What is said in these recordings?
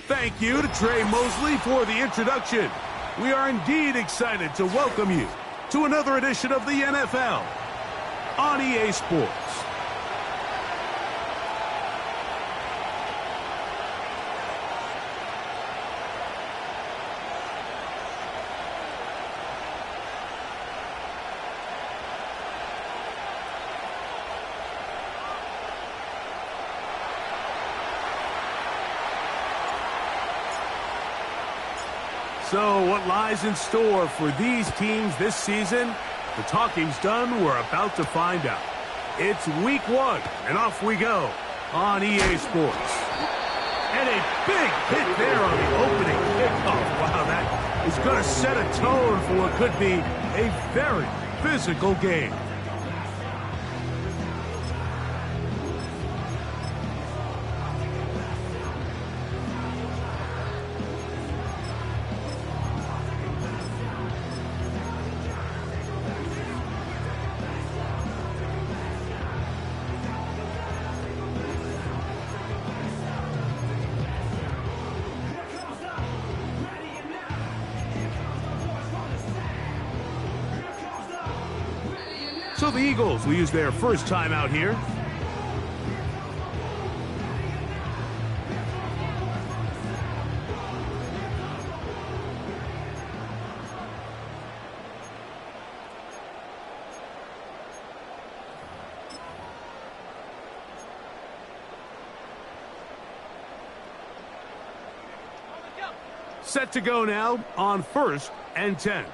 Thank you to Trey Mosley for the introduction. We are indeed excited to welcome you to another edition of the NFL on EA Sports. So what lies in store for these teams this season? The talking's done. We're about to find out. It's week 1, and off we go on EA Sports. And a big hit there on the opening kickoff. Wow, that is going to set a tone for what could be a very physical game. So the Eagles will use their first time out here. Set to go now on 1st and 10.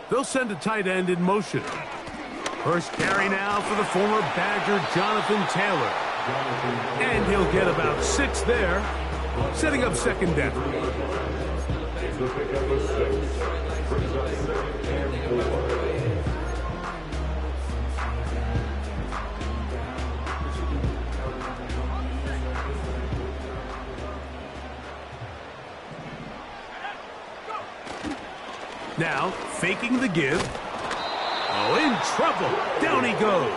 They'll send a tight end in motion. First carry now for the former Badger, Jonathan Taylor. And he'll get about 6 there, setting up second down. Now, faking the give. Oh, in trouble. Down he goes.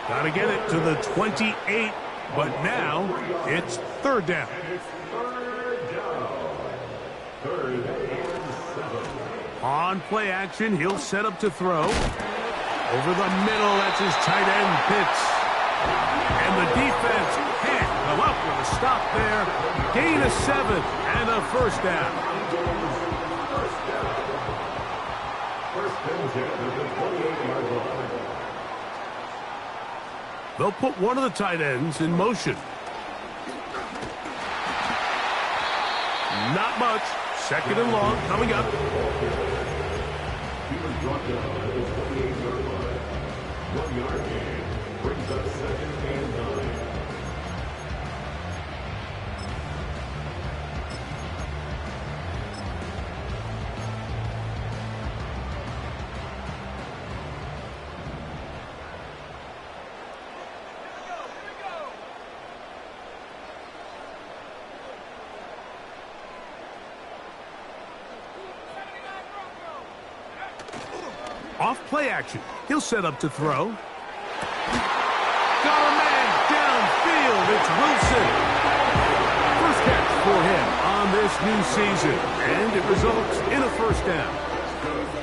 Got to get it to the 28, but now it's 3rd down. On play action, he'll set up to throw. Over the middle, that's his tight end Pitts. And the defense can't come up with a stop there. Gain of 7 and a 1st down. They'll put one of the tight ends in motion. Not much. 2nd and long coming up. He was brought down at the 28-yard line. 1-yard gain brings us 2nd and 9. Off play action. He'll set up to throw. Got a man downfield. It's Wilson. First catch for him on this new season. And it results in a 1st down.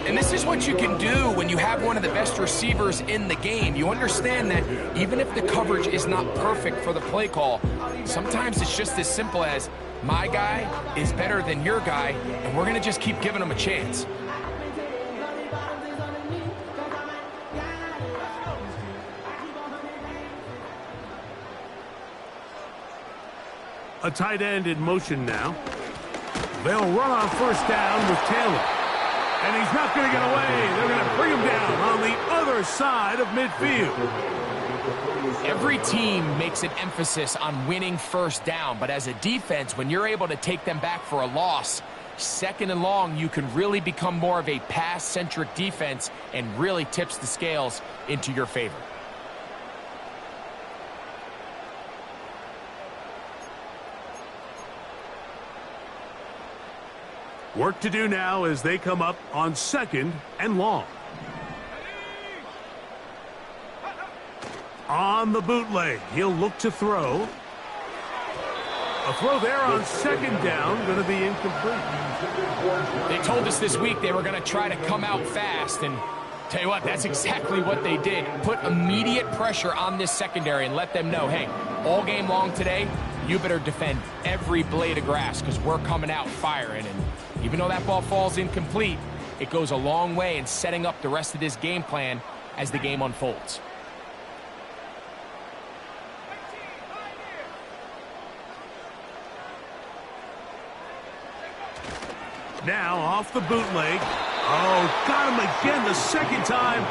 And this is what you can do when you have one of the best receivers in the game. You understand that even if the coverage is not perfect for the play call, sometimes it's just as simple as my guy is better than your guy, and we're going to just keep giving him a chance. A tight end in motion now. They'll run on 1st down with Taylor. And he's not going to get away. They're going to bring him down on the other side of midfield. Every team makes an emphasis on winning 1st down, but as a defense, when you're able to take them back for a loss, 2nd and long, you can really become more of a pass-centric defense and really tips the scales into your favor. Work to do now as they come up on 2nd and long. On the bootleg, he'll look to throw. A throw there on second down, going to be incomplete. They told us this week they were going to try to come out fast, and tell you what, that's exactly what they did. Put immediate pressure on this secondary and let them know, hey, all game long today, you better defend every blade of grass because we're coming out firing. And even though that ball falls incomplete, it goes a long way in setting up the rest of this game plan as the game unfolds. Now off the bootleg. Oh, got him again the second time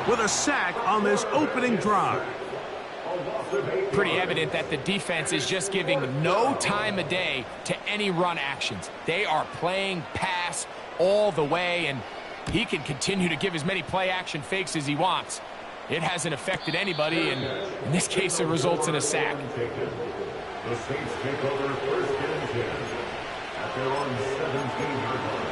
with a sack on this opening drive. Pretty evident that the defense is just giving no time of day to any run actions. They are playing pass all the way, and he can continue to give as many play action fakes as he wants. It hasn't affected anybody, and in this case it results in a sack. The Saints take over first and 10 at their own 17-yard line.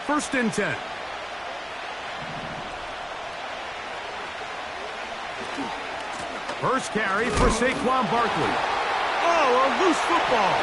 First and 10. First carry for Saquon Barkley. Oh, a loose football.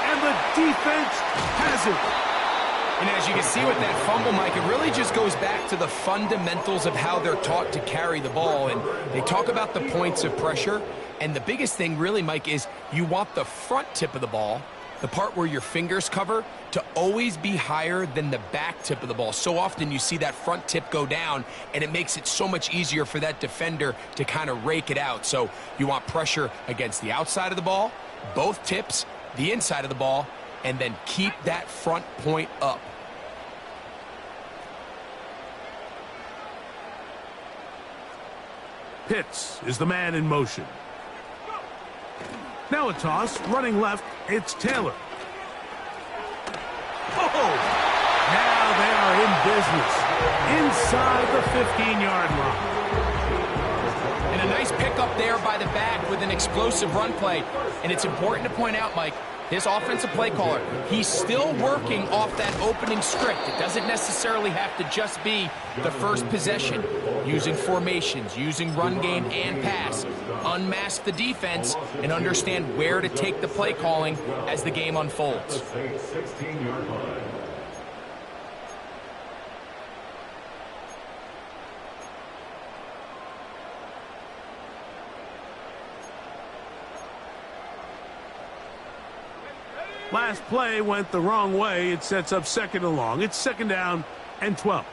And the defense has it. And as you can see with that fumble, Mike, it really just goes back to the fundamentals of how they're taught to carry the ball. And they talk about the points of pressure. And the biggest thing really, Mike, is you want the front tip of the ball, the part where your fingers cover, to always be higher than the back tip of the ball. So often you see that front tip go down, and it makes it so much easier for that defender to kind of rake it out. So you want pressure against the outside of the ball, both tips, the inside of the ball, and then keep that front point up. Pitts is the man in motion. Now a toss, running left, it's Taylor. Oh! Now they are in business, inside the 15-yard line. And a nice pickup there by the back with an explosive run play. And it's important to point out, Mike, this offensive play caller, he's still working off that opening script. It doesn't necessarily have to just be the first possession. Using formations, using run game and pass. Unmask the defense and understand where to take the play calling as the game unfolds. Last play went the wrong way. It sets up second and long. It's second down and 12.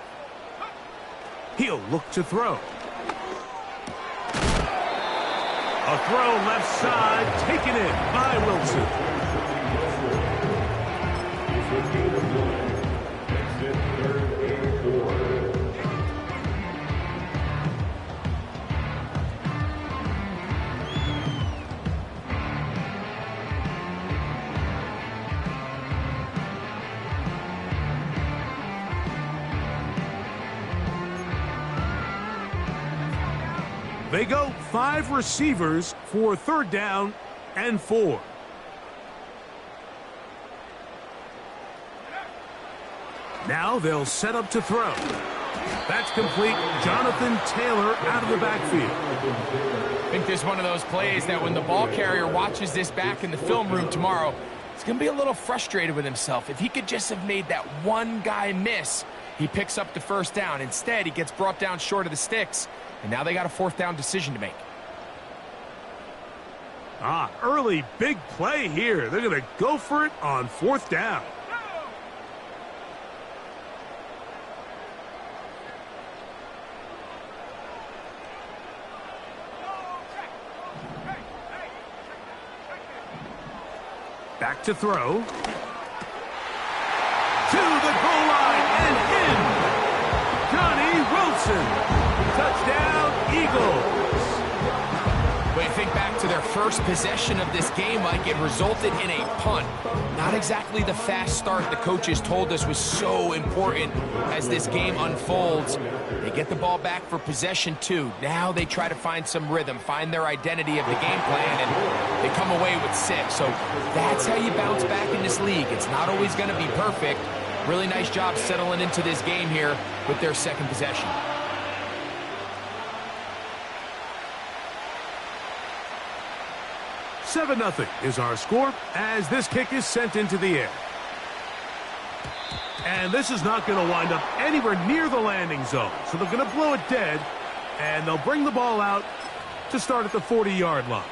He'll look to throw. A throw left side, taken in by Wilson. They go 5 receivers for third down and 4. Now they'll set up to throw. That's complete. Jonathan Taylor out of the backfield. I think this is one of those plays that when the ball carrier watches this back in the film room tomorrow, he's going to be a little frustrated with himself. If he could just have made that one guy miss, he picks up the first down. Instead, he gets brought down short of the sticks. And now they got a fourth down decision to make. Early big play here. They're going to go for it on 4th down. Back to throw. To the goal line and in. Johnny Wilson. Touchdown, Eagles. When you think back to their first possession of this game, Mike, it resulted in a punt. Not exactly the fast start the coaches told us was so important as this game unfolds. They get the ball back for possession 2. Now they try to find some rhythm, find their identity of the game plan, and they come away with 6. So that's how you bounce back in this league. It's not always going to be perfect. Really nice job settling into this game here with their second possession. Seven 0 is our score as this kick is sent into the air. And this is not going to wind up anywhere near the landing zone. So they're going to blow it dead, and they'll bring the ball out to start at the 40-yard line.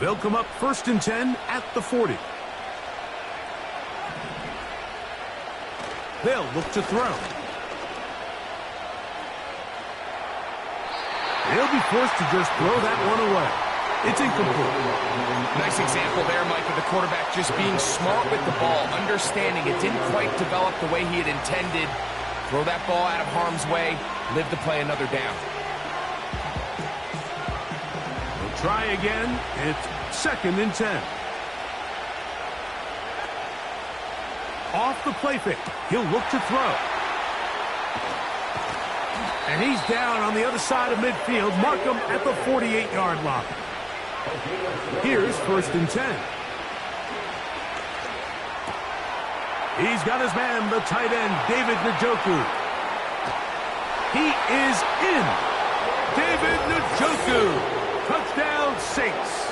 They'll come up 1st and 10 at the 40. They'll look to throw. They'll be forced to just throw that one away. It's incomplete. Nice example there, Mike, of the quarterback just being smart with the ball, understanding it didn't quite develop the way he had intended. Throw that ball out of harm's way, live to play another down. Try again. It's 2nd and 10. Off the play fake. He'll look to throw. And he's down on the other side of midfield. Mark him at the 48-yard line. Here's 1st and 10. He's got his man, the tight end, David Njoku. He is in. David Njoku. Touchdown, Saints.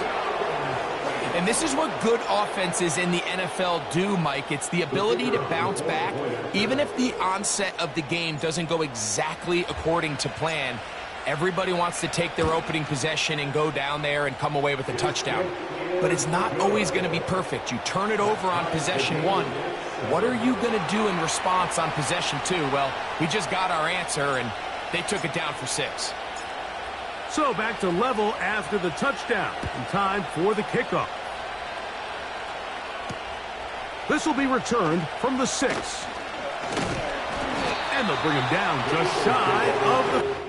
And this is what good offenses in the NFL do, Mike. It's the ability to bounce back. Even if the onset of the game doesn't go exactly according to plan, everybody wants to take their opening possession and go down there and come away with a touchdown. But it's not always going to be perfect. You turn it over on possession 1. What are you going to do in response on possession 2? Well, we just got our answer, and they took it down for 6. So back to level after the touchdown. And time for the kickoff. This will be returned from the 6. And they'll bring him down just shy of the...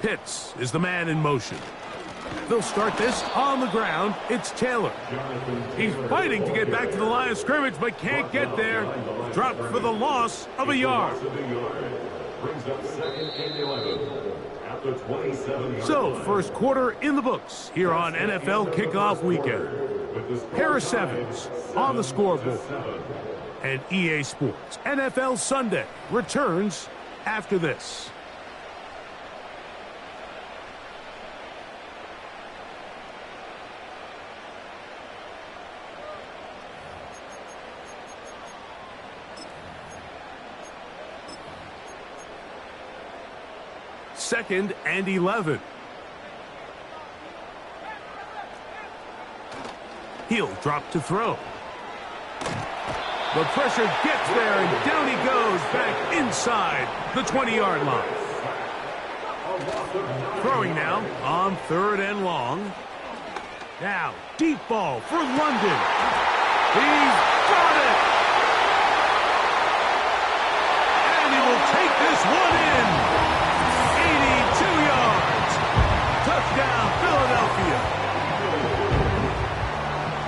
Pitts is the man in motion. They'll start this on the ground. It's Taylor. He's fighting to get back to the line of scrimmage, but can't get there. Dropped for the loss of a yard. So, first quarter in the books here on NFL Kickoff Weekend. Harris Evans on the scoreboard. And EA Sports NFL Sunday returns after this. Second and 11. He'll drop to throw. The pressure gets there, and down he goes back inside the 20-yard line. Throwing now on 3rd and long. Now, deep ball for London. He's got it! And he will take this one in. 82 yards. Touchdown, Philadelphia.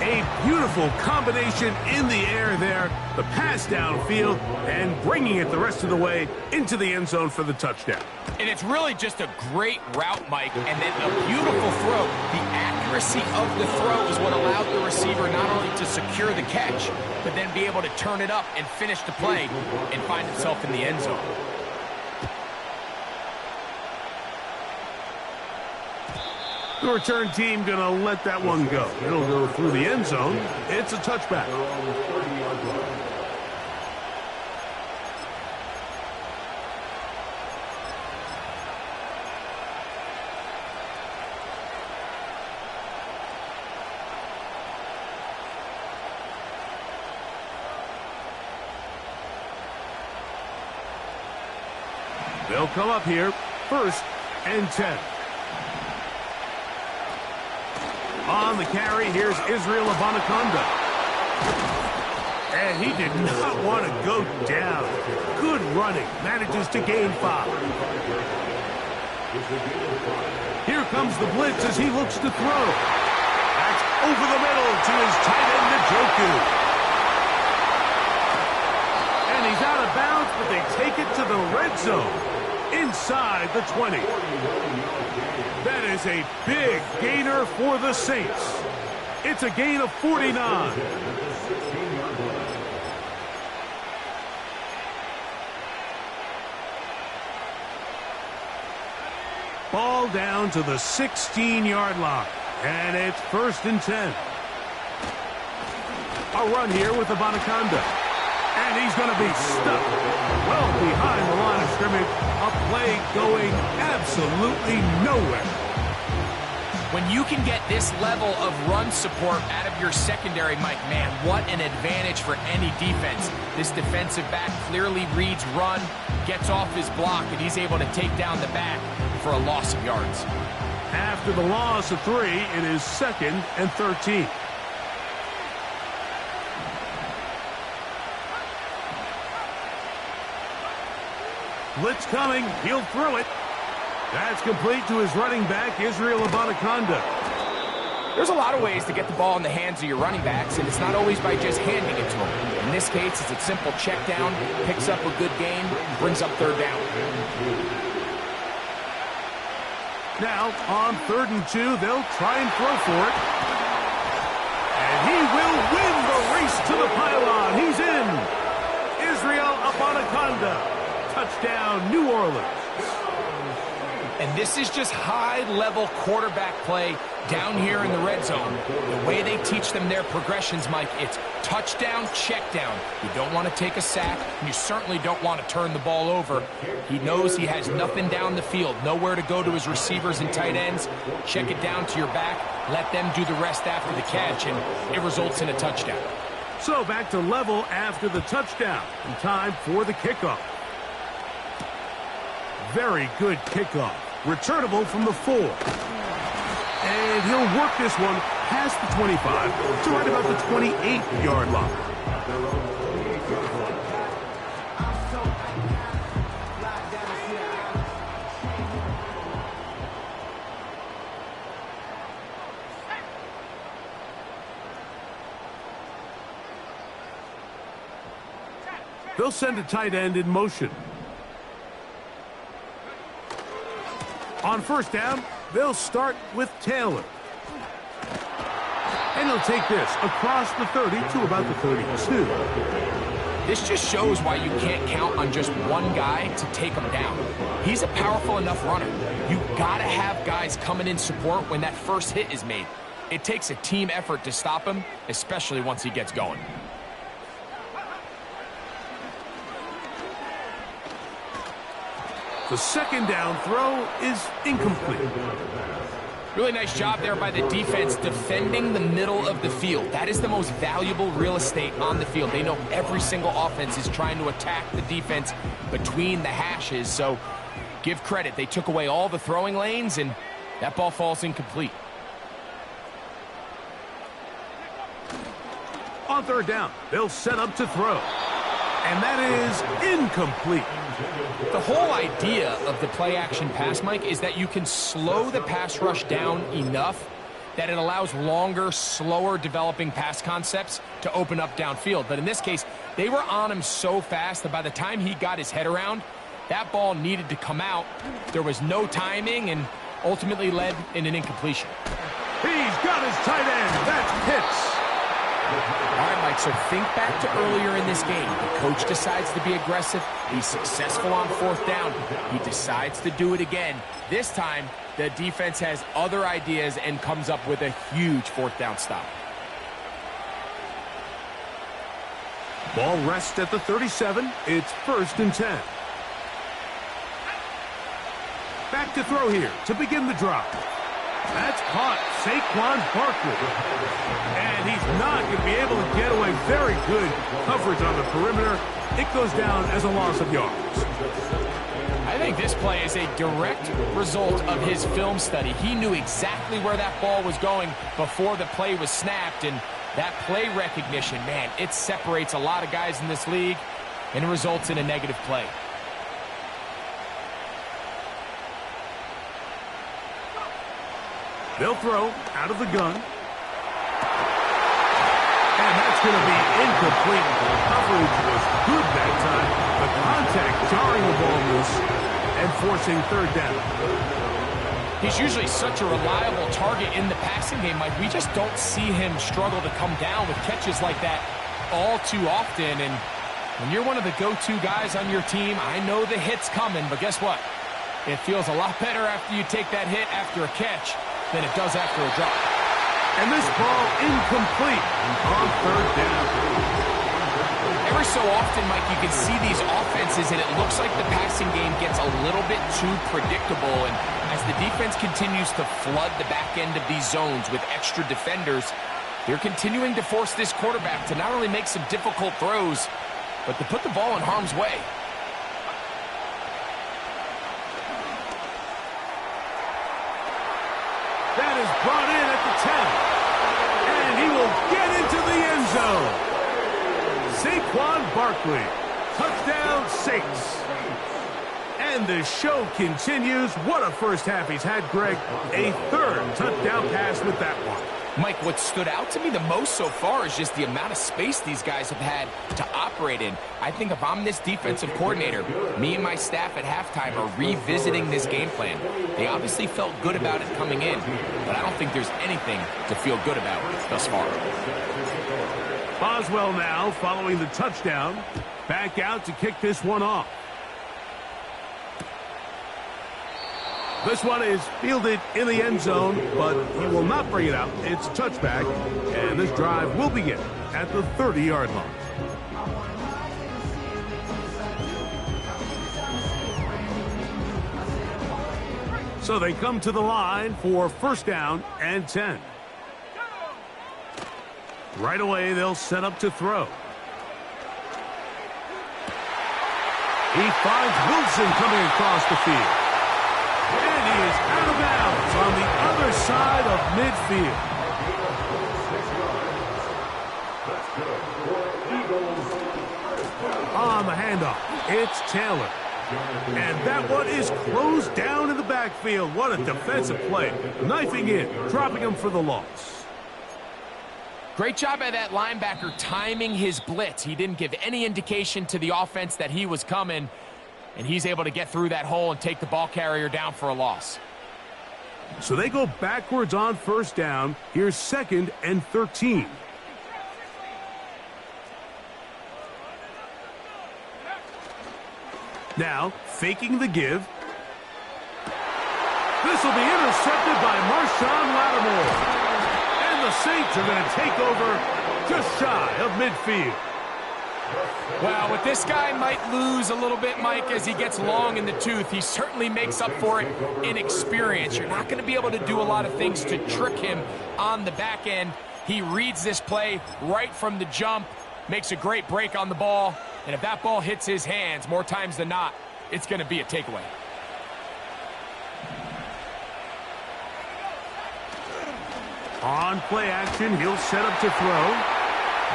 A beautiful combination in the air there. The pass downfield and bringing it the rest of the way into the end zone for the touchdown. And it's really just a great route, Mike, and then a beautiful throw. The accuracy of the throw is what allowed the receiver not only to secure the catch, but then be able to turn it up and finish the play and find himself in the end zone. The return team going to let that one go. It'll go through the end zone. It's a touchback. They'll come up here, 1st and 10. On the carry, here's Israel Abanikanda. And he did not want to go down. Good running. Manages to gain 5. Here comes the blitz as he looks to throw. That's over the middle to his tight end, Njoku. And he's out of bounds, but they take it to the red zone. Inside the 20. That is a big gainer for the Saints. It's a gain of 49. Ball down to the 16-yard line. And it's 1st and 10. A run here with Abanikanda. And he's going to be stuck well behind the line of scrimmage. A play going absolutely nowhere. When you can get this level of run support out of your secondary, Mike, man, what an advantage for any defense. This defensive back clearly reads run, gets off his block, and he's able to take down the back for a loss of yards. After the loss of 3, it is 2nd and 13. Blitz coming. He'll throw it. That's complete to his running back, Israel Abanikanda. There's a lot of ways to get the ball in the hands of your running backs, and it's not always by just handing it to them. In this case, it's a simple check down, picks up a good gain, brings up 3rd down. Now, on 3rd and 2, they'll try and throw for it. And he will win the race to the pylon. He's in. Israel Abanikanda. Touchdown, New Orleans. And this is just high-level quarterback play down here in the red zone. The way they teach them their progressions, Mike, it's touchdown, check down. You don't want to take a sack, and you certainly don't want to turn the ball over. He knows he has nothing down the field, nowhere to go to his receivers and tight ends. Check it down to your back, let them do the rest after the catch, and it results in a touchdown. So back to level after the touchdown, and time for the kickoff. Very good kickoff. Returnable from the 4. And he'll work this one past the 25 to right about the 28-yard line. They'll send a tight end in motion. On 1st down, they'll start with Taylor. And he'll take this across the 30 to about the 32. This just shows why you can't count on just one guy to take him down. He's a powerful enough runner. You gotta have guys coming in support when that first hit is made. It takes a team effort to stop him, especially once he gets going. The 2nd down throw is incomplete. Really nice job there by the defense defending the middle of the field. That is the most valuable real estate on the field. They know every single offense is trying to attack the defense between the hashes. So give credit. They took away all the throwing lanes, and that ball falls incomplete. On third down, they'll set up to throw. And that is incomplete. The whole idea of the play-action pass, Mike, is that you can slow the pass rush down enough that it allows longer, slower developing pass concepts to open up downfield. But in this case, they were on him so fast that by the time he got his head around, that ball needed to come out. There was no timing and ultimately led in an incompletion. He's got his tight end. That's Pitts. All right, Mike, so think back to earlier in this game. The coach decides to be aggressive. He's successful on fourth down. He decides to do it again. This time, the defense has other ideas and comes up with a huge fourth down stop. Ball rests at the 37. It's 1st and 10. Back to throw here to begin the drive. That's caught. Saquon Barkley. And he's not going to be able to get away. Very good coverage on the perimeter. It goes down as a loss of yards. I think this play is a direct result of his film study. He knew exactly where that ball was going before the play was snapped. And that play recognition, man, it separates a lot of guys in this league and it results in a negative play. They'll throw out of the gun. And that's going to be incomplete. The coverage was good that time. The contact jarring the ball loose and forcing third down. He's usually such a reliable target in the passing game, Mike. We just don't see him struggle to come down with catches like that all too often. And when you're one of the go-to guys on your team, I know the hit's coming, but guess what? It feels a lot better after you take that hit after a catch than it does after a drop. And this ball incomplete on third down. Every so often, Mike, you can see these offenses, and it looks like the passing game gets a little bit too predictable. And as the defense continues to flood the back end of these zones with extra defenders, they're continuing to force this quarterback to not only make some difficult throws, but to put the ball in harm's way. That is brought in at the 10. And he will get into the end zone. Saquon Barkley. Touchdown, Saints. And the show continues. What a first half he's had, Greg. A third touchdown pass with that one. Mike, what stood out to me the most so far is just the amount of space these guys have had to operate in. I think if I'm this defensive coordinator, me and my staff at halftime are revisiting this game plan. They obviously felt good about it coming in, but I don't think there's anything to feel good about thus far. Boswell now following the touchdown. Back out to kick this one off. This one is fielded in the end zone, but he will not bring it out. It's a touchback, and this drive will begin at the 30-yard line. So they come to the line for first down and 10. Right away, they'll set up to throw. He finds Wilson coming across the field. And he is out of bounds on the other side of midfield. On the handoff, it's Taylor. And that one is closed down in the backfield. What a defensive play. Knifing in, dropping him for the loss. Great job by that linebacker timing his blitz. He didn't give any indication to the offense that he was coming. And he's able to get through that hole and take the ball carrier down for a loss. So they go backwards on first down. Here's 2nd and 13. Now, faking the give. This will be intercepted by Marshawn Lattimore. And the Saints are going to take over just shy of midfield. Well, what this guy might lose a little bit, Mike, as he gets long in the tooth, he certainly makes up for it in experience. You're not going to be able to do a lot of things to trick him on the back end. He reads this play right from the jump, makes a great break on the ball, and if that ball hits his hands more times than not, it's going to be a takeaway. On play action, he'll set up to throw.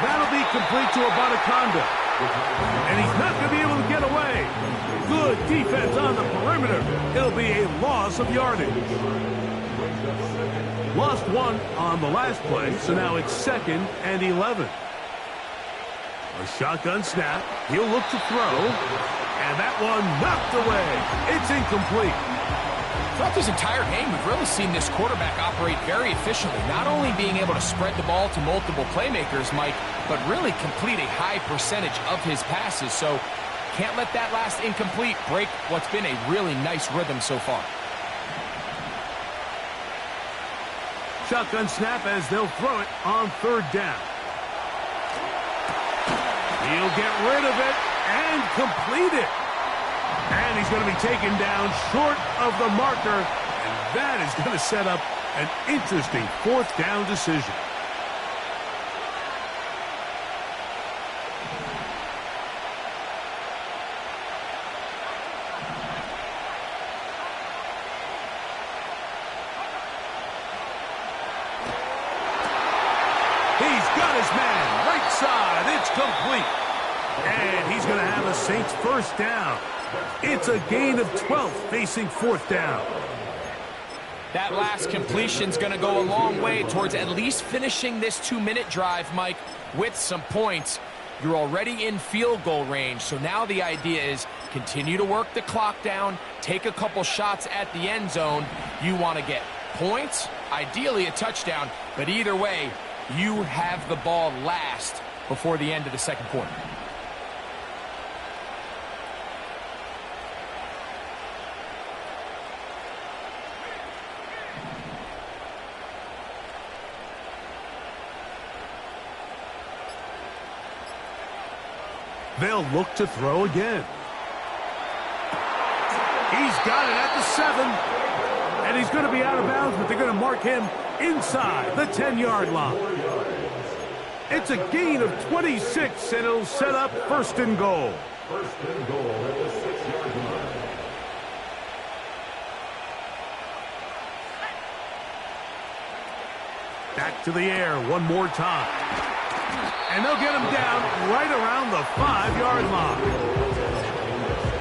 That'll be complete to Abanikanda. And he's not going to be able to get away. Good defense on the perimeter. It'll be a loss of yardage. Lost one on the last play, so now it's 2nd and 11. A shotgun snap. He'll look to throw. And that one knocked away. It's incomplete. Throughout this entire game, we've really seen this quarterback operate very efficiently, not only being able to spread the ball to multiple playmakers, Mike, but really complete a high percentage of his passes. So can't let that last incomplete break what's been a really nice rhythm so far. Shotgun snap as they'll throw it on 3rd down. He'll get rid of it and complete it. And he's going to be taken down short of the marker. And that is going to set up an interesting 4th down decision. He's got his man right side. It's complete. And he's going to have a Saints 1st down. It's a gain of 12 facing 4th down. That last completion's going to go a long way towards at least finishing this 2-minute drive, Mike, with some points. You're already in field goal range, so now the idea is continue to work the clock down, take a couple shots at the end zone. You want to get points, ideally a touchdown, but either way, you have the ball last before the end of the 2nd quarter. They'll look to throw again. He's got it at the 7. And he's going to be out of bounds, but they're going to mark him inside the 10-yard line. It's a gain of 26, and it'll set up 1st and goal. 1st and goal at the 6-yard line. Back to the air one more time. And they'll get him down right around the 5-yard line.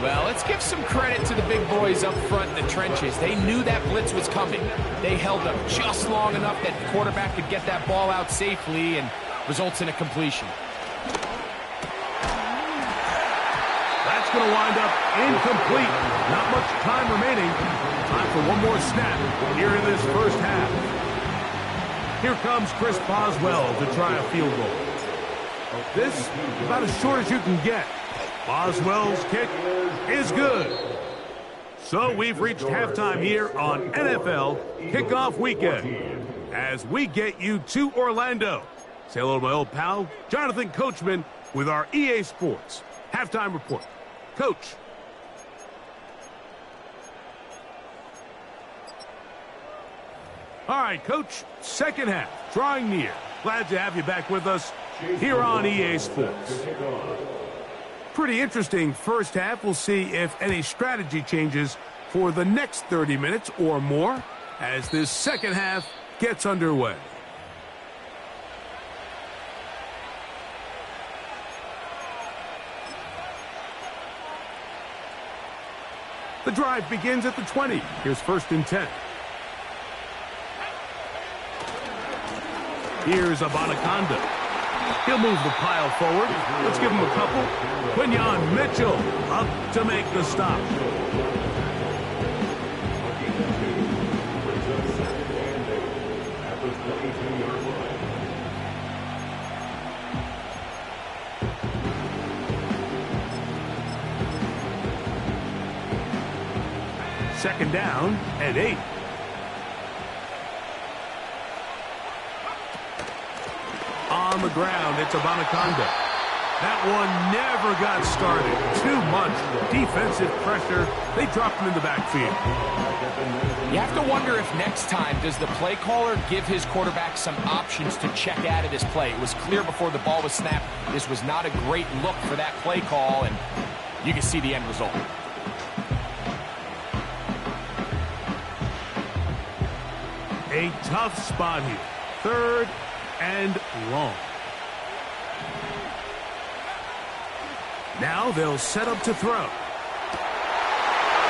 Well, let's give some credit to the big boys up front in the trenches. They knew that blitz was coming. They held up just long enough that the quarterback could get that ball out safely and results in a completion. That's going to wind up incomplete. Not much time remaining. Time for one more snap here in this 1st half. Here comes Chris Boswell to try a field goal. This about as short as you can get. Boswell's kick is good. So we've reached halftime here on NFL Kickoff Weekend. As we get you to Orlando. Say hello to my old pal, Jonathan Coachman, with our EA Sports Halftime Report. Coach. All right, Coach, 2nd half, drawing near. Glad to have you back with us here on EA Sports. Pretty interesting 1st half. We'll see if any strategy changes for the next 30 minutes or more as this 2nd half gets underway. The drive begins at the 20. Here's 1st and 10. Here's Abanikanda. He'll move the pile forward. Let's give him a couple. Quinyon Mitchell up to make the stop. Second down and 8. On the ground, it's Abanikanda. That one never got started. Too much defensive pressure. They dropped him in the backfield. You have to wonder if next time does the play caller give his quarterback some options to check out of this play. It was clear before the ball was snapped. This was not a great look for that play call, and you can see the end result. A tough spot here. 3rd and long. Now they'll set up to throw.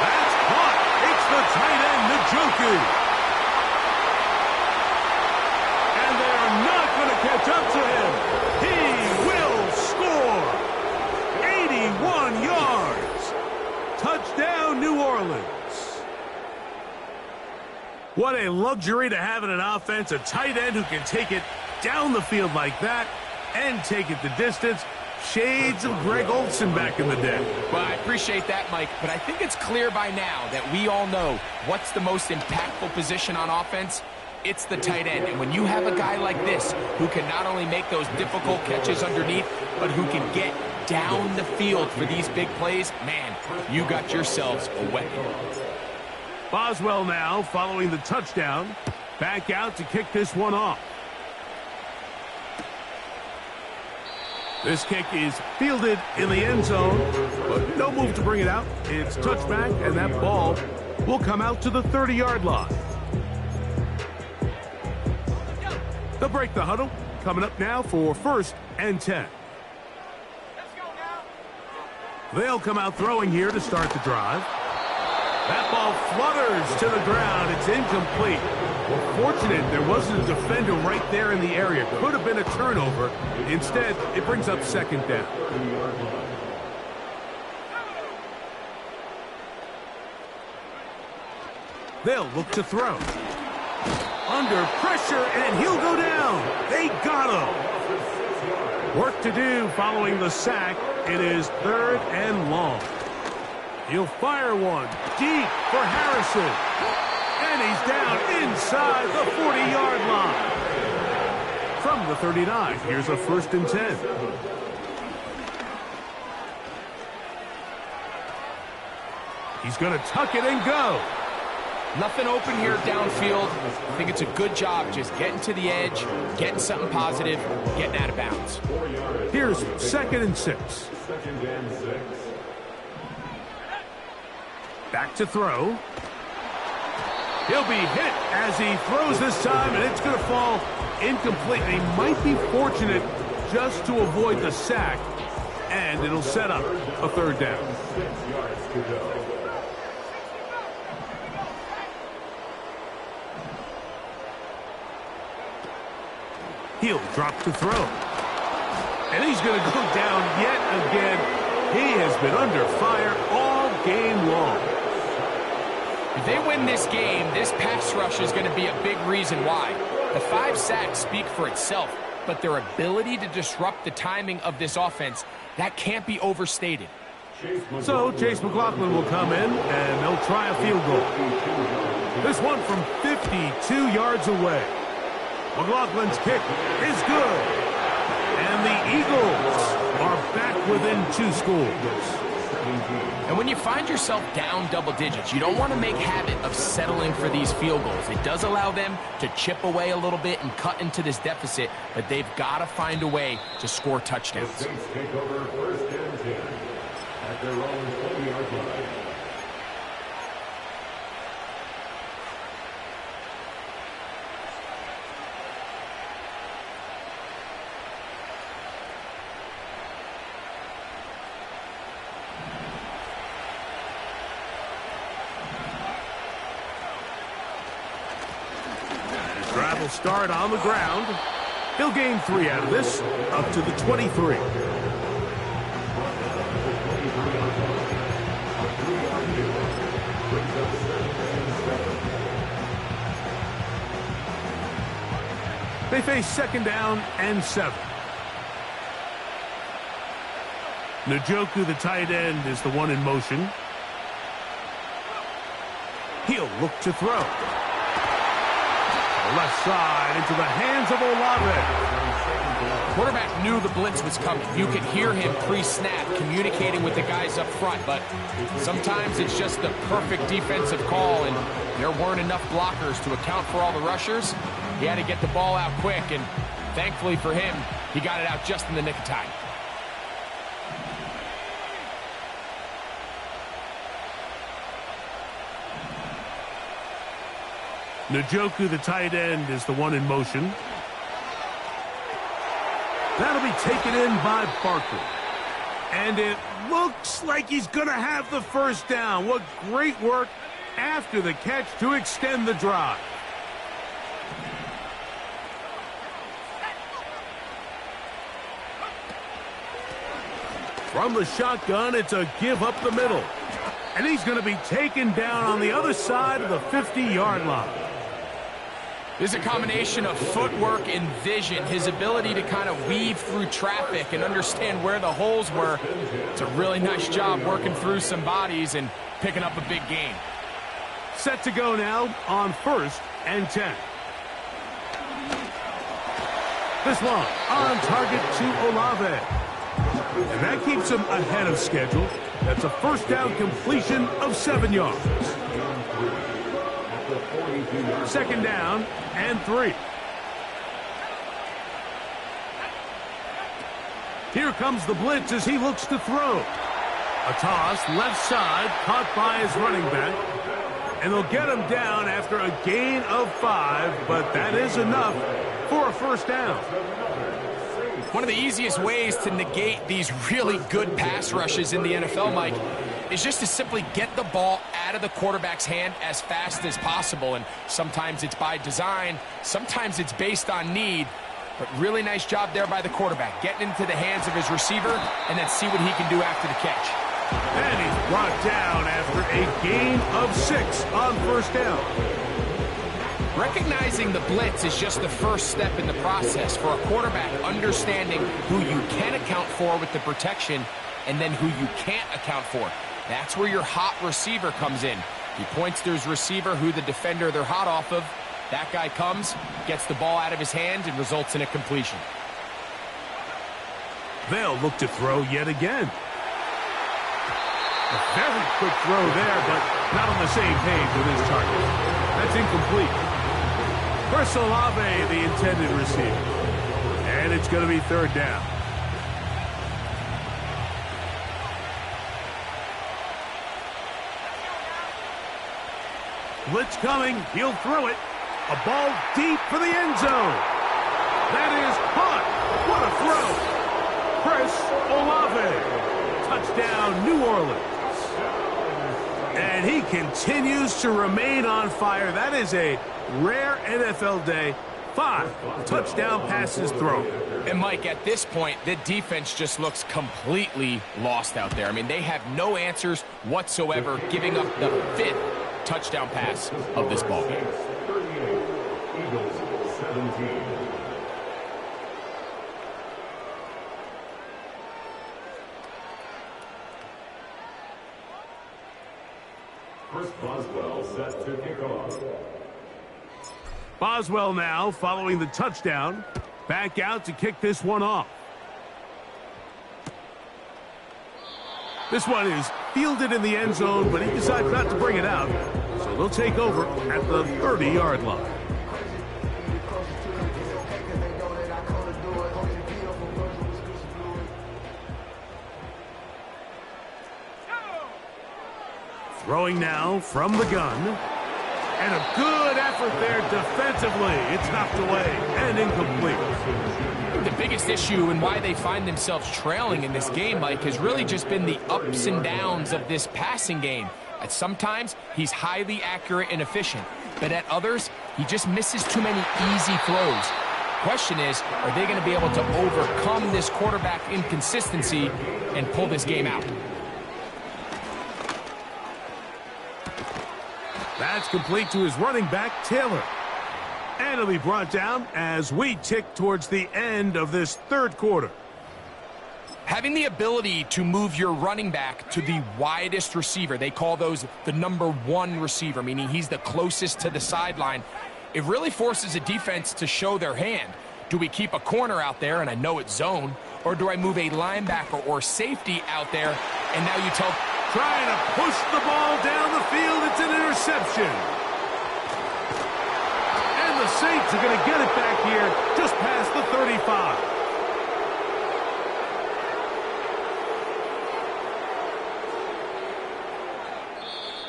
That's caught. It's the tight end, Njoku. And they are not going to catch up to him. He will score. 81 yards. Touchdown, New Orleans. What a luxury to have in an offense. A tight end who can take it down the field like that and take it the distance. Shades of Greg Olsen back in the day. Well, I appreciate that, Mike, but I think it's clear by now that we all know what's the most impactful position on offense. It's the tight end. And when you have a guy like this who can not only make those difficult catches underneath, but who can get down the field for these big plays, man, you got yourselves a weapon. Boswell now following the touchdown. Back out to kick this one off. This kick is fielded in the end zone, but no move to bring it out. It's touchback, and that ball will come out to the 30-yard line. They'll break the huddle. Coming up now for 1st and 10. They'll come out throwing here to start the drive. That ball flutters to the ground. It's incomplete. Well, fortunate there wasn't a defender right there in the area. Could have been a turnover. Instead, it brings up 2nd down. They'll look to throw. Under pressure, and he'll go down. They got him. Work to do following the sack. It is 3rd and long. He'll fire one deep for Harrison. And he's down inside the 40-yard line. From the 39, here's a 1st and 10. He's going to tuck it and go. Nothing open here downfield. I think it's a good job just getting to the edge, getting something positive, getting out of bounds. Here's 2nd and 6. Back to throw. He'll be hit as he throws this time, and it's going to fall incomplete. He might be fortunate just to avoid the sack, and it'll set up a 3rd down. 6 yards to go. He'll drop to throw. And he's going to go down yet again. He has been under fire all game long. If they win this game, this pass rush is going to be a big reason why. The 5 sacks speak for itself, but their ability to disrupt the timing of this offense, that can't be overstated. So Chase McLaughlin will come in, and they'll try a field goal. This one from 52 yards away. McLaughlin's kick is good. And the Eagles are back within 2 scores. And when you find yourself down double digits, you don't want to make habit of settling for these field goals. It does allow them to chip away a little bit and cut into this deficit, but they've got to find a way to score touchdowns. The Saints take over 1st and 10 at their own 20-yard line. Drive will start on the ground. He'll gain 3 out of this, up to the 23. They face 2nd down and 7. Njoku, the tight end, is the one in motion. He'll look to throw. Left side into the hands of Olave. Quarterback knew the blitz was coming. You could hear him pre-snap communicating with the guys up front, but sometimes it's just the perfect defensive call, and there weren't enough blockers to account for all the rushers. He had to get the ball out quick, and thankfully for him, he got it out just in the nick of time. Njoku, the tight end, is the one in motion. That'll be taken in by Barkley. And it looks like he's going to have the first down. What great work after the catch to extend the drive. From the shotgun, it's a give up the middle. And he's going to be taken down on the other side of the 50-yard line. There's a combination of footwork and vision, his ability to kind of weave through traffic and understand where the holes were. It's a really nice job working through some bodies and picking up a big gain. Set to go now on 1st and 10. This one on target to Olave. And that keeps him ahead of schedule. That's a first down completion of 7 yards. 2nd down and 3. Here comes the blitz as he looks to throw. A toss left side caught by his running back. And they'll get him down after a gain of 5, but that is enough for a first down. One of the easiest ways to negate these really good pass rushes in the NFL, Mike, is just to simply get the ball out of the quarterback's hand as fast as possible. And sometimes it's by design, sometimes it's based on need. But really nice job there by the quarterback, getting into the hands of his receiver and then see what he can do after the catch. And he's brought down after a gain of 6 on first down. Recognizing the blitz is just the first step in the process for a quarterback, understanding who you can account for with the protection and then who you can't account for. That's where your hot receiver comes in. He points to his receiver, who the defender they're hot off of. That guy comes, gets the ball out of his hand, and results in a completion. They'll look to throw yet again. A very quick throw there, but not on the same page with his target. That's incomplete. Chris Olave, the intended receiver. And it's going to be 3rd down. Blitz coming. He'll throw it. A ball deep for the end zone. That is caught. What a throw. Chris Olave. Touchdown, New Orleans. And he continues to remain on fire. That is a rare NFL day. 5 touchdown passes thrown. And Mike, at this point, the defense just looks completely lost out there. I mean, they have no answers whatsoever, giving up the 5th touchdown pass of this ball game. Eagles 17. Chris Boswell set to kick off. Boswell now following the touchdown. Back out to kick this one off. This one is fielded in the end zone, but he decides not to bring it out. So they'll take over at the 30-yard line. Throwing now from the gun. And a good effort there defensively. It's knocked away and incomplete. The biggest issue and why they find themselves trailing in this game, Mike, has really just been the ups and downs of this passing game. At sometimes, he's highly accurate and efficient. But at others, he just misses too many easy throws. Question is, are they going to be able to overcome this quarterback inconsistency and pull this game out? That's complete to his running back, Taylor. And it'll be brought down as we tick towards the end of this 3rd quarter. Having the ability to move your running back to the widest receiver, they call those the number 1 receiver, meaning he's the closest to the sideline. It really forces a defense to show their hand. Do we keep a corner out there, and I know it's zone, or do I move a linebacker or safety out there, and now you tell... Trying to push the ball down the field. It's an interception. And the Saints are going to get it back here just past the 35.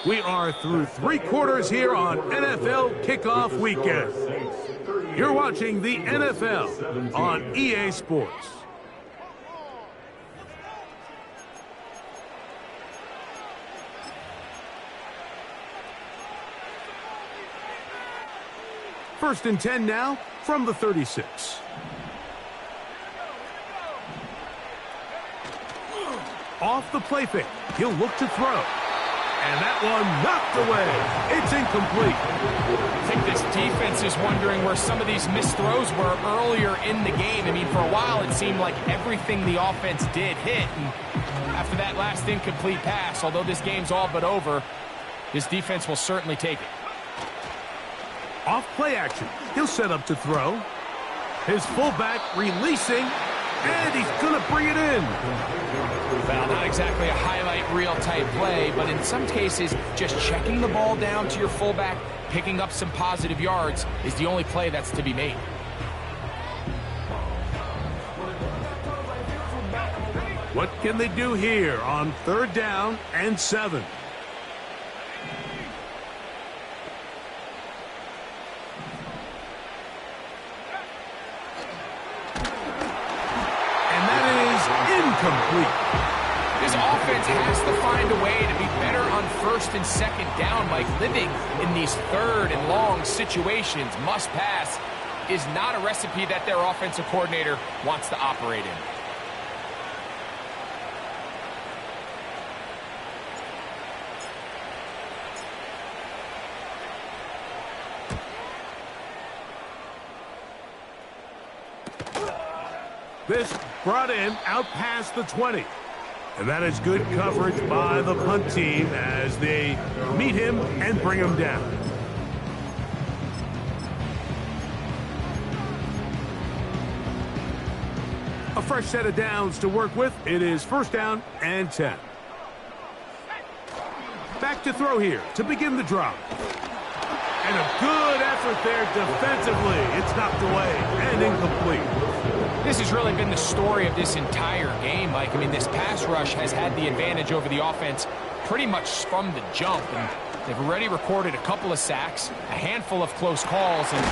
We are through 3 quarters here on NFL Kickoff Weekend. You're watching the NFL on EA Sports. First and 10 now from the 36. Off the play fake. He'll look to throw. And that one knocked away. It's incomplete. I think this defense is wondering where some of these missed throws were earlier in the game. I mean, for a while it seemed like everything the offense did hit. And after that last incomplete pass, although this game's all but over, this defense will certainly take it. Off play action. He'll set up to throw. His fullback releasing, and he's going to bring it in. Well, not exactly a highlight reel type play, but in some cases, just checking the ball down to your fullback, picking up some positive yards is the only play that's to be made. What can they do here on 3rd down and 7? Incomplete. This offense has to find a way to be better on 1st and 2nd down. Like, living in these 3rd and long situations, must pass, is not a recipe that their offensive coordinator wants to operate in. This brought in out past the 20. And that is good coverage by the punt team as they meet him and bring him down. A fresh set of downs to work with. It is 1st down and 10. Back to throw here to begin the drive. And a good effort there defensively. It's knocked away and incomplete. This has really been the story of this entire game, Mike. I mean, this pass rush has had the advantage over the offense pretty much from the jump. And they've already recorded a couple of sacks, a handful of close calls, and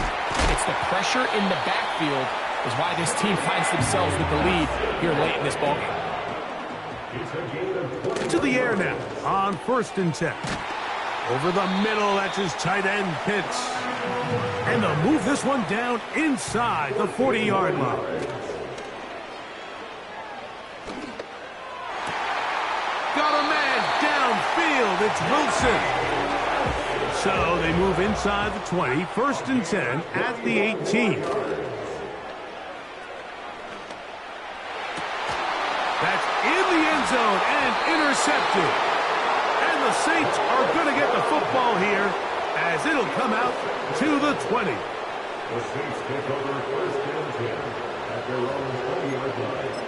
it's the pressure in the backfield is why this team finds themselves with the lead here late in this ballgame. To the air now on 1st and 10. Over the middle, that's his tight end, Pitts. And they'll move this one down inside the 40-yard line. Got a man downfield. It's Wilson. So they move inside the 20, 1st and 10 at the 18. That's in the end zone and intercepted. And the Saints are going to get the football here as it'll come out to the 20. The Saints take over 1st and 10 at their own 20-yard line.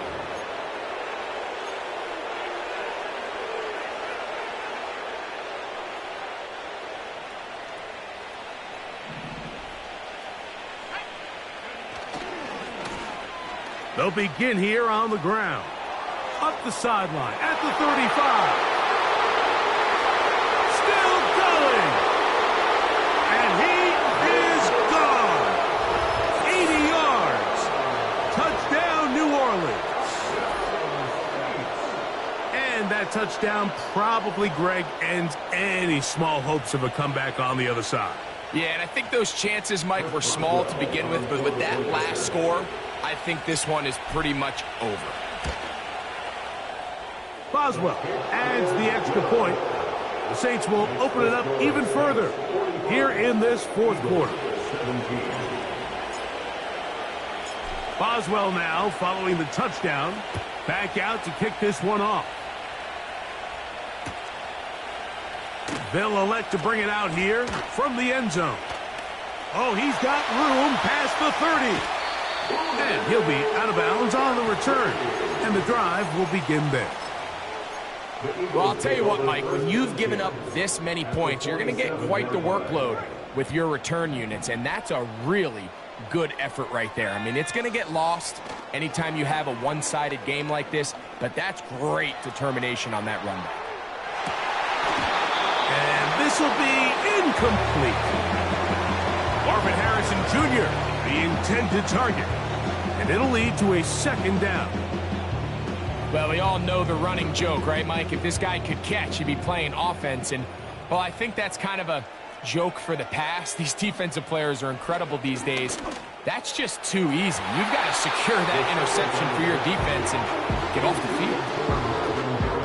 They'll begin here on the ground. Up the sideline at the 35. That touchdown probably, Greg, ends any small hopes of a comeback on the other side. Yeah, and I think those chances, Mike, were small to begin with, but with that last score, I think this one is pretty much over. Boswell adds the extra point. The Saints will open it up even further here in this 4th quarter. Boswell now following the touchdown. Back out to kick this one off. They'll elect to bring it out here from the end zone. Oh, he's got room past the 30. And he'll be out of bounds on the return. And the drive will begin there. Well, I'll tell you what, Mike, when you've given up this many points, you're going to get quite the workload with your return units, and that's a really good effort right there. I mean, it's going to get lost anytime you have a one-sided game like this, but that's great determination on that run back. And this will be incomplete. Marvin Harrison Jr., the intended target. And it'll lead to a second down. Well, we all know the running joke, right, Mike? If this guy could catch, he'd be playing offense. And, well, I think that's kind of a joke for the past. These defensive players are incredible these days. That's just too easy. You've got to secure that interception for your defense and get off the field.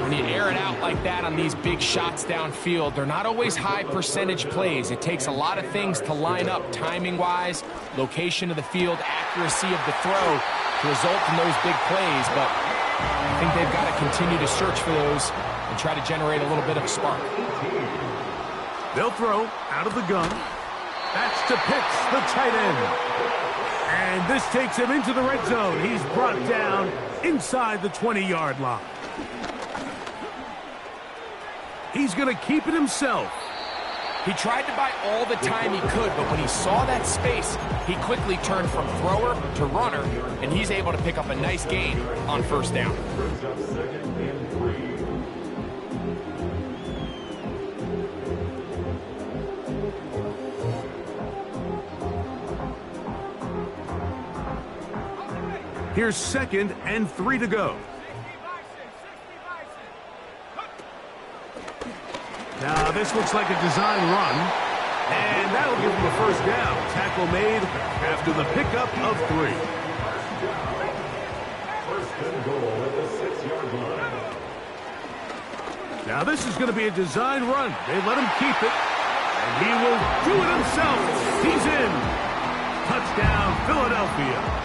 When you air it out like that on these big shots downfield, they're not always high percentage plays. It takes a lot of things to line up timing-wise, location of the field, accuracy of the throw to result in those big plays. But I think they've got to continue to search for those and try to generate a little bit of a spark. They'll throw out of the gun. That's to Pitts, the tight end. And this takes him into the red zone. He's brought down inside the 20-yard line. He's going to keep it himself. He tried to buy all the time he could, but when he saw that space, he quickly turned from thrower to runner, and he's able to pick up a nice gain on first down. Here's 2nd and 3 to go. Now, this looks like a design run, and that'll give him a first down. Tackle made after the pickup of 3. First and goal at the 6-yard line. Now, this is going to be a design run. They let him keep it, and he will do it himself. He's in. Touchdown, Philadelphia.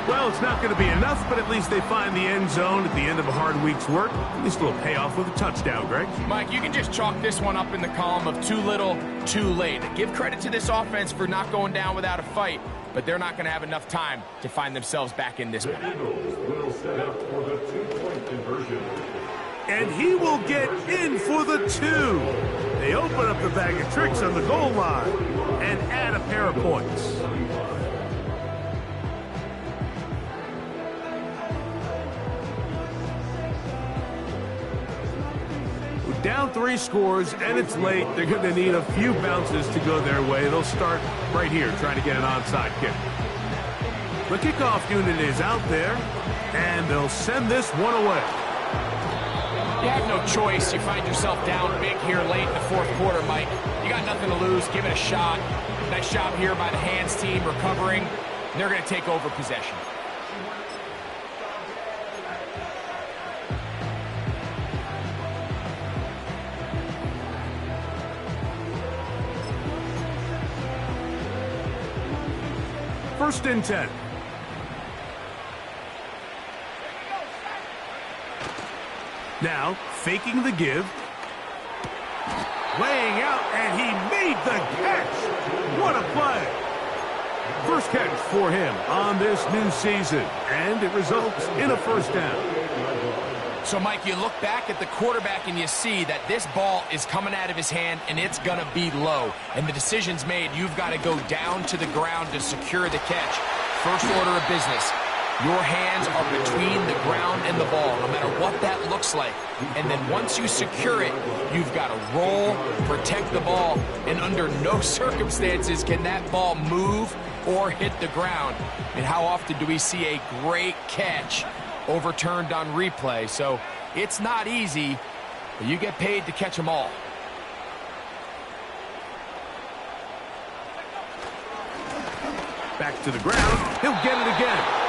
Well, it's not going to be enough, but at least they find the end zone at the end of a hard week's work. At least it'll pay off with a touchdown, Greg. Mike, you can just chalk this one up in the column of too little, too late. Give credit to this offense for not going down without a fight, but they're not going to have enough time to find themselves back in this one. The Eagles will set up for the 2-point conversion. And he will get in for the 2. They open up the bag of tricks on the goal line and add a pair of points. Down 3 scores, and it's late. They're going to need a few bounces to go their way. They'll start right here, trying to get an onside kick. The kickoff unit is out there, and they'll send this one away. You have no choice. You find yourself down big here late in the 4th quarter, Mike. You got nothing to lose. Give it a shot. Nice job here by the hands team recovering. They're going to take over possession. First and 10. Now, faking the give. Laying out, and he made the catch. What a play. First catch for him on this new season, and it results in a first down. So, Mike, you look back at the quarterback and you see that this ball is coming out of his hand and it's going to be low. And the decision's made. You've got to go down to the ground to secure the catch. First order of business. Your hands are between the ground and the ball, no matter what that looks like. And then once you secure it, you've got to roll, protect the ball, and under no circumstances can that ball move or hit the ground. And how often do we see a great catch overturned on replay? So it's not easy, but you get paid to catch them all. Back to the ground. He'll get it again.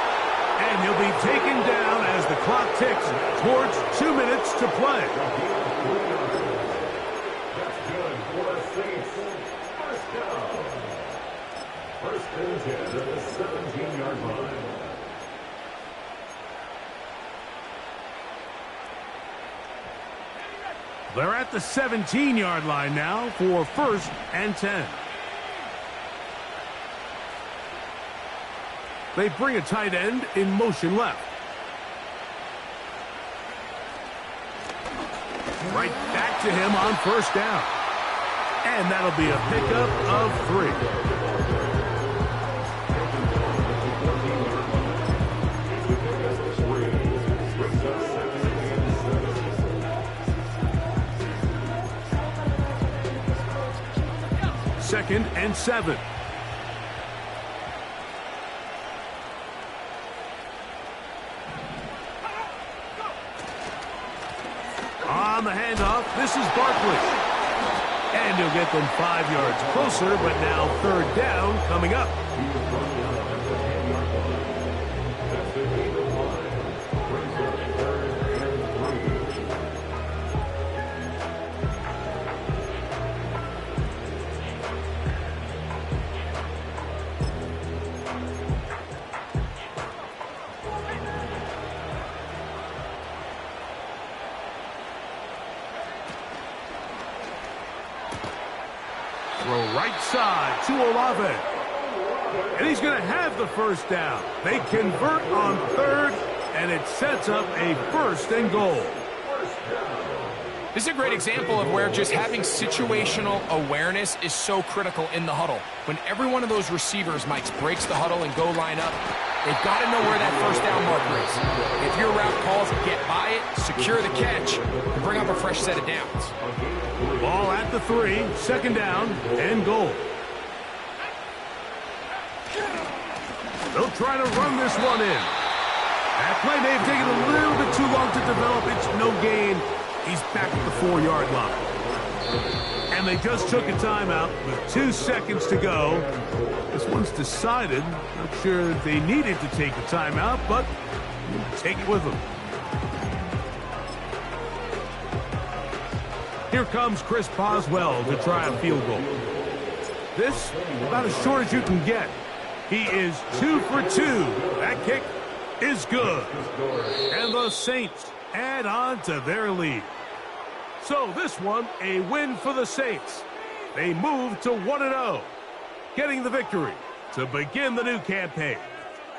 And he'll be taken down as the clock ticks towards 2 minutes to play. That's good for the Saints. First down. First and 10 at the 17-yard line. They're at the 17-yard line now for first and 10. They bring a tight end in motion left. Right back to him on first down. And that'll be a pickup of 3. Second and 7. On the handoff, this is Barkley. And he'll get them 5 yards closer, but now third down coming up. Throw right side to Olave. And he's going to have the first down. They convert on third, and it sets up a first and goal. This is a great example of where just having situational awareness is so critical in the huddle. When every one of those receivers, Mike, breaks the huddle and go line up, they've got to know where that first down marker is. If your route calls, get by it, secure the catch, and bring up a fresh set of downs. Ball at the 3, second down and goal. They'll try to run this one in. That play may have taken a little bit too long to develop. It's no gain. He's back at the 4-yard line. And they just took a timeout with 2 seconds to go. This one's decided. Not sure they needed to take the timeout, but take it with them. Here comes Chris Boswell to try a field goal. This, about as short as you can get. He is 2 for 2. That kick is good. And the Saints add on to their lead. So this one, a win for the Saints. They move to 1-0, getting the victory to begin the new campaign.